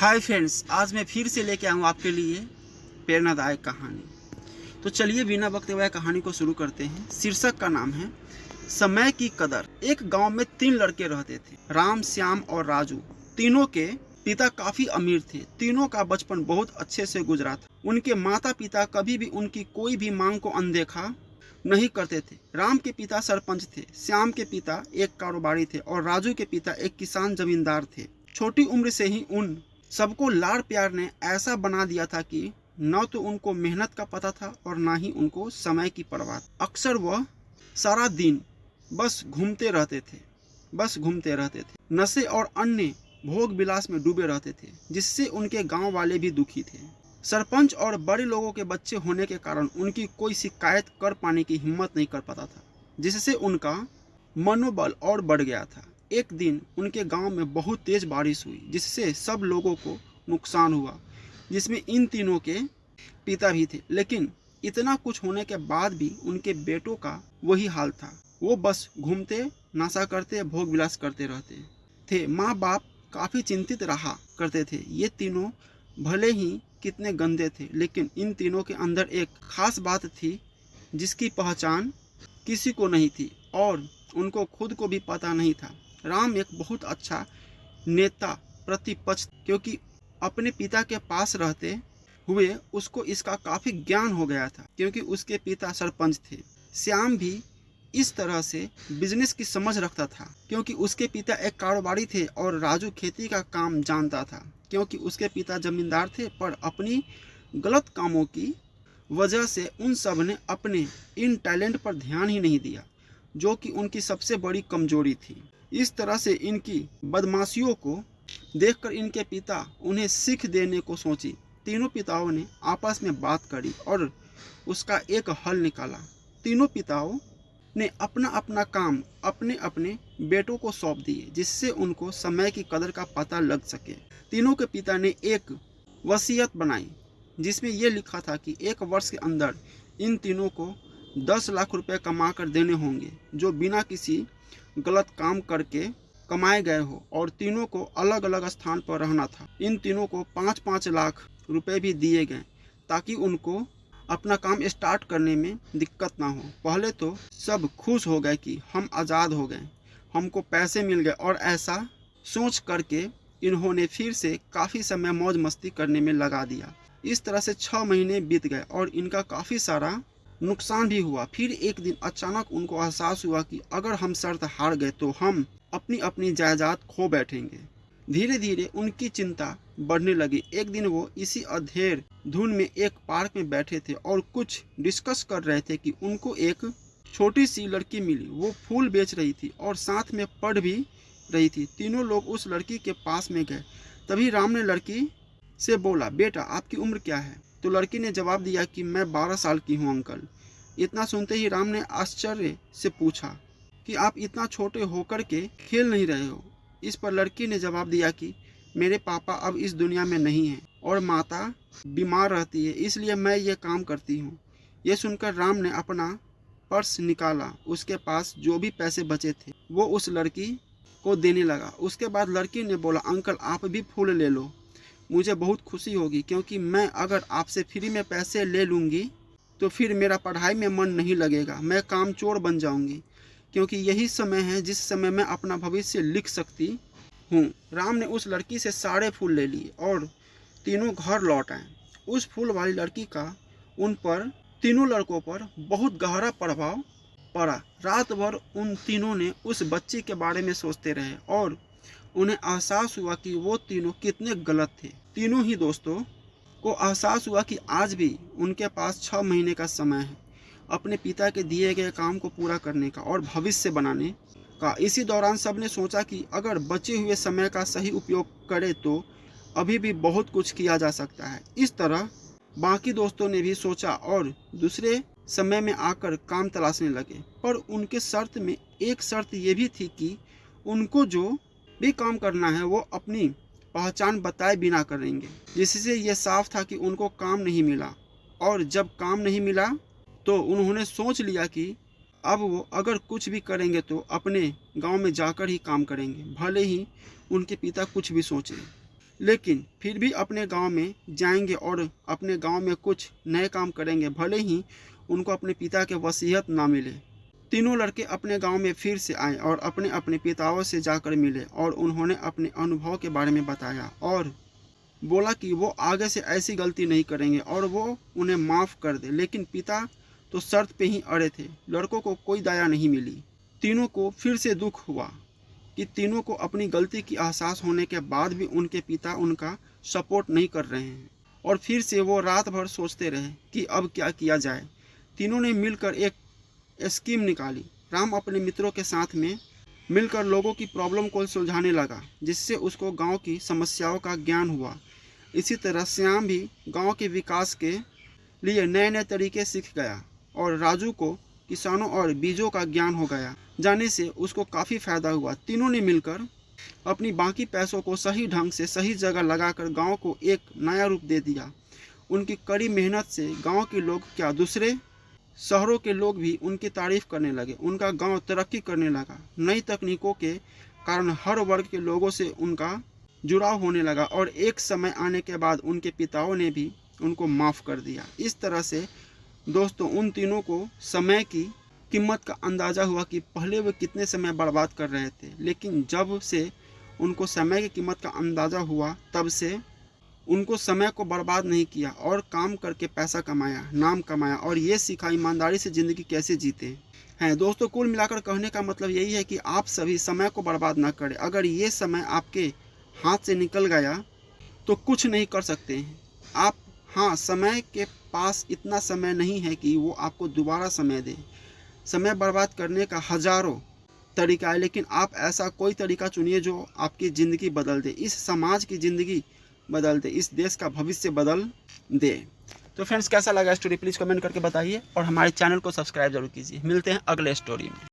Hi friends, आज मैं फिर से लेके आऊँ आपके लिए प्रेरणादायक कहानी। तो चलिए बिना वक्त गवाए कहानी को शुरू करते हैं। शीर्षक का नाम है समय की कदर। एक गांव में 3 लड़के रहते थे, राम, श्याम और राजू। तीनों के पिता काफी अमीर थे। तीनों का बचपन बहुत अच्छे से गुजरा था। उनके माता पिता कभी भी उनकी कोई भी मांग को अनदेखा नहीं करते थे। राम के पिता सरपंच थे, श्याम के पिता एक कारोबारी थे और राजू के पिता एक किसान जमींदार थे। छोटी उम्र से ही उन सबको लाड़ प्यार ने ऐसा बना दिया था कि न तो उनको मेहनत का पता था और ना ही उनको समय की परवाह। अक्सर वह सारा दिन बस घूमते रहते थे, नशे और अन्य भोग विलास में डूबे रहते थे, जिससे उनके गांव वाले भी दुखी थे। सरपंच और बड़े लोगों के बच्चे होने के कारण उनकी कोई शिकायत कर पाने की हिम्मत नहीं कर पाता था, जिससे उनका मनोबल और बढ़ गया था। एक दिन उनके गांव में बहुत तेज बारिश हुई, जिससे सब लोगों को नुकसान हुआ, जिसमें इन तीनों के पिता भी थे। लेकिन इतना कुछ होने के बाद भी उनके बेटों का वही हाल था। वो बस घूमते, नशा करते, भोग विलास करते रहते थे। माँ बाप काफी चिंतित रहा करते थे। ये तीनों भले ही कितने गंदे थे, लेकिन इन तीनों के अंदर एक खास बात थी जिसकी पहचान किसी को नहीं थी और उनको खुद को भी पता नहीं था। राम एक बहुत अच्छा नेता प्रतिपक्ष, क्योंकि अपने पिता के पास रहते हुए उसको इसका काफी ज्ञान हो गया था, क्योंकि उसके पिता सरपंच थे। श्याम भी इस तरह से बिजनेस की समझ रखता था, क्योंकि उसके पिता एक कारोबारी थे और राजू खेती का काम जानता था, क्योंकि उसके पिता जमींदार थे। पर अपनी गलत कामों की वजह से उन सब ने अपने इन टैलेंट पर ध्यान ही नहीं दिया, जो कि उनकी सबसे बड़ी कमजोरी थी। इस तरह से इनकी बदमाशियों को देखकर इनके पिता उन्हें सीख देने को सोची। तीनों पिताओं ने आपस में बात करी और उसका एक हल निकाला। तीनों पिताओं ने अपना अपना काम अपने अपने बेटों को सौंप दिए, जिससे उनको समय की कदर का पता लग सके। तीनों के पिता ने एक वसीयत बनाई, जिसमें यह लिखा था कि 1 वर्ष के अंदर इन तीनों को 10 लाख रुपए कमा कर देने होंगे, जो बिना किसी गलत काम करके कमाए गए हो, और तीनों को अलग अलग स्थान पर रहना था। इन तीनों को 5-5 लाख रुपए भी दिए गए, ताकि उनको अपना काम स्टार्ट करने में दिक्कत ना हो। पहले तो सब खुश हो गए कि हम आज़ाद हो गए, हमको पैसे मिल गए, और ऐसा सोच करके इन्होंने फिर से काफ़ी समय मौज मस्ती करने में लगा दिया। इस तरह से 6 महीने बीत गए और इनका काफ़ी सारा नुकसान भी हुआ। फिर एक दिन अचानक उनको एहसास हुआ कि अगर हम शर्त हार गए तो हम अपनी अपनी जायदाद खो बैठेंगे। धीरे धीरे उनकी चिंता बढ़ने लगी। एक दिन वो इसी अधेर धुन में एक पार्क में बैठे थे और कुछ डिस्कस कर रहे थे कि उनको एक छोटी सी लड़की मिली। वो फूल बेच रही थी और साथ में पढ़ भी रही थी। तीनों लोग उस लड़की के पास में गए। तभी राम ने लड़की से बोला, बेटा आपकी उम्र क्या है? तो लड़की ने जवाब दिया कि मैं 12 साल की हूँ अंकल। इतना सुनते ही राम ने आश्चर्य से पूछा कि आप इतना छोटे होकर के खेल नहीं रहे हो? इस पर लड़की ने जवाब दिया कि मेरे पापा अब इस दुनिया में नहीं हैं और माता बीमार रहती है, इसलिए मैं ये काम करती हूँ। ये सुनकर राम ने अपना पर्स निकाला। उसके पास जो भी पैसे बचे थे वो उस लड़की को देने लगा। उसके बाद लड़की ने बोला, अंकल आप भी फूल ले लो, मुझे बहुत खुशी होगी, क्योंकि मैं अगर आपसे फ्री में पैसे ले लूँगी तो फिर मेरा पढ़ाई में मन नहीं लगेगा, मैं कामचोर बन जाऊँगी, क्योंकि यही समय है जिस समय मैं अपना भविष्य लिख सकती हूँ। राम ने उस लड़की से सारे फूल ले लिए और तीनों घर लौट आए। उस फूल वाली लड़की का उन पर तीनों लड़कों पर बहुत गहरा प्रभाव पड़ा। रात भर उन तीनों ने उस बच्ची के बारे में सोचते रहे और उन्हें एहसास हुआ कि वो तीनों कितने गलत थे। तीनों ही दोस्तों को एहसास हुआ कि आज भी उनके पास 6 महीने का समय है अपने पिता के दिए गए काम को पूरा करने का और भविष्य बनाने का। इसी दौरान सबने सोचा कि अगर बचे हुए समय का सही उपयोग करें तो अभी भी बहुत कुछ किया जा सकता है। इस तरह बाकी दोस्तों ने भी सोचा और दूसरे समय में आकर काम तलाशने लगे। पर उनके शर्त में एक शर्त ये भी थी कि उनको जो भी काम करना है वो अपनी पहचान बताए बिना करेंगे, जिससे ये साफ था कि उनको काम नहीं मिला। और जब काम नहीं मिला तो उन्होंने सोच लिया कि अब वो अगर कुछ भी करेंगे तो अपने गांव में जाकर ही काम करेंगे, भले ही उनके पिता कुछ भी सोचें। लेकिन फिर भी अपने गांव में जाएंगे और अपने गांव में कुछ नए काम करेंगे, भले ही उनको अपने पिता के वसीयत ना मिले। तीनों लड़के अपने गांव में फिर से आए और अपने अपने पिताओं से जाकर मिले और उन्होंने अपने अनुभव के बारे में बताया और बोला कि वो आगे से ऐसी गलती नहीं करेंगे और वो उन्हें माफ़ कर दे। लेकिन पिता तो शर्त पे ही अड़े थे। लड़कों को कोई दया नहीं मिली। तीनों को फिर से दुख हुआ कि तीनों को अपनी गलती की एहसास होने के बाद भी उनके पिता उनका सपोर्ट नहीं कर रहे हैं और फिर से वो रात भर सोचते रहे कि अब क्या किया जाए। तीनों ने मिलकर एक स्कीम निकाली। राम अपने मित्रों के साथ में मिलकर लोगों की प्रॉब्लम को सुलझाने लगा, जिससे उसको गांव की समस्याओं का ज्ञान हुआ। इसी तरह श्याम भी गांव के विकास के लिए नए नए तरीके सीख गया और राजू को किसानों और बीजों का ज्ञान हो गया। जाने से उसको काफ़ी फायदा हुआ। तीनों ने मिलकर अपनी बाकी पैसों को सही ढंग से सही जगह लगाकर गांव को एक नया रूप दे दिया। उनकी कड़ी मेहनत से गांव के लोग क्या, दूसरे शहरों के लोग भी उनकी तारीफ करने लगे। उनका गांव तरक्की करने लगा। नई तकनीकों के कारण हर वर्ग के लोगों से उनका जुड़ाव होने लगा और एक समय आने के बाद उनके पिताओं ने भी उनको माफ़ कर दिया। इस तरह से दोस्तों उन तीनों को समय की कीमत का अंदाज़ा हुआ कि पहले वे कितने समय बर्बाद कर रहे थे, लेकिन जब से उनको समय की कीमत का अंदाज़ा हुआ तब से उनको समय को बर्बाद नहीं किया और काम करके पैसा कमाया, नाम कमाया और ये सीखा ईमानदारी से ज़िंदगी कैसे जीते हैं। दोस्तों कुल मिलाकर कहने का मतलब यही है कि आप सभी समय को बर्बाद ना करें। अगर ये समय आपके हाथ से निकल गया तो कुछ नहीं कर सकते हैं आप। हाँ, समय के पास इतना समय नहीं है कि वो आपको दोबारा समय दे। समय बर्बाद करने का हज़ारों तरीका है, लेकिन आप ऐसा कोई तरीका चुनिए जो आपकी ज़िंदगी बदल दे, इस समाज की ज़िंदगी बदल दे, इस देश का भविष्य बदल दे। तो फ्रेंड्स कैसा लगा स्टोरी प्लीज़ कमेंट करके बताइए और हमारे चैनल को सब्सक्राइब जरूर कीजिए। मिलते हैं अगले स्टोरी में।